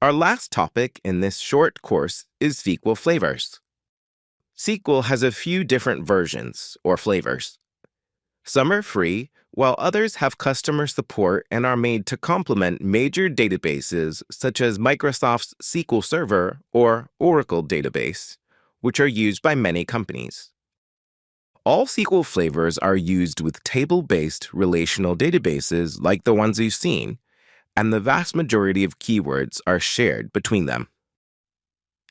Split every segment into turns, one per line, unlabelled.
Our last topic in this short course is SQL flavors. SQL has a few different versions or flavors. Some are free, while others have customer support and are made to complement major databases such as Microsoft's SQL Server or Oracle database, which are used by many companies. All SQL flavors are used with table-based relational databases like the ones you've seen, and the vast majority of keywords are shared between them.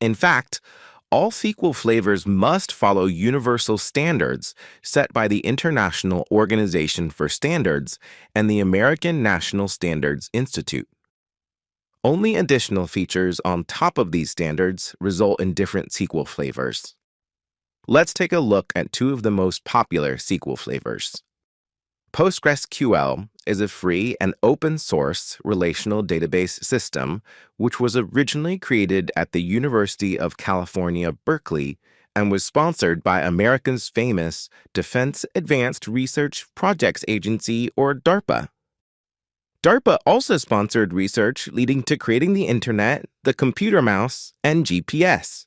In fact, all SQL flavors must follow universal standards set by the International Organization for Standards and the American National Standards Institute. Only additional features on top of these standards result in different SQL flavors. Let's take a look at two of the most popular SQL flavors. PostgreSQL is a free and open-source relational database system which was originally created at the University of California, Berkeley, and was sponsored by America's famous Defense Advanced Research Projects Agency, or DARPA. DARPA also sponsored research leading to creating the Internet, the computer mouse, and GPS.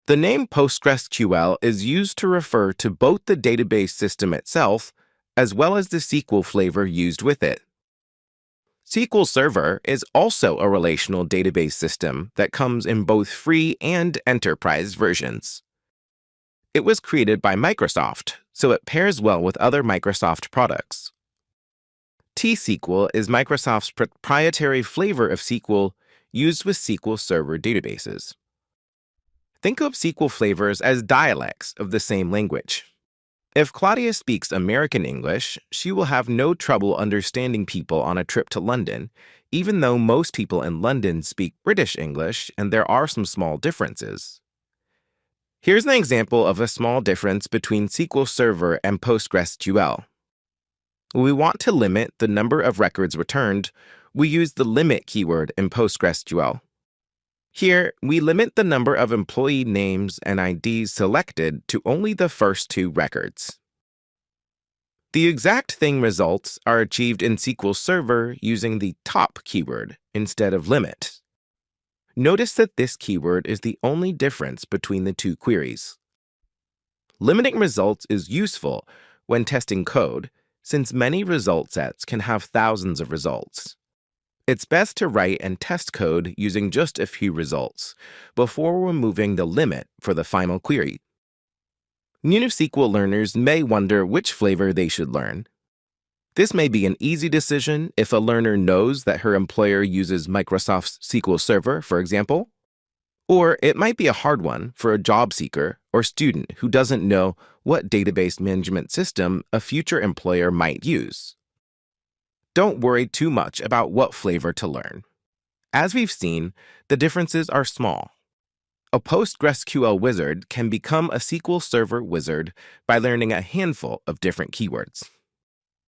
The name PostgreSQL is used to refer to both the database system itself as well as the SQL flavor used with it. SQL Server is also a relational database system that comes in both free and enterprise versions. It was created by Microsoft, so it pairs well with other Microsoft products. T-SQL is Microsoft's proprietary flavor of SQL used with SQL Server databases. Think of SQL flavors as dialects of the same language. If Claudia speaks American English, she will have no trouble understanding people on a trip to London, even though most people in London speak British English and there are some small differences. Here's an example of a small difference between SQL Server and PostgreSQL. When we want to limit the number of records returned, we use the limit keyword in PostgreSQL. Here, we limit the number of employee names and IDs selected to only the first two records. The exact thing results are achieved in SQL Server using the top keyword instead of limit. Notice that this keyword is the only difference between the two queries. Limiting results is useful when testing code, since many result sets can have thousands of results. It's best to write and test code using just a few results before removing the limit for the final query. New SQL learners may wonder which flavor they should learn. This may be an easy decision if a learner knows that her employer uses Microsoft's SQL Server, for example, or it might be a hard one for a job seeker or student who doesn't know what database management system a future employer might use. Don't worry too much about what flavor to learn. As we've seen, the differences are small. A PostgreSQL wizard can become a SQL Server wizard by learning a handful of different keywords.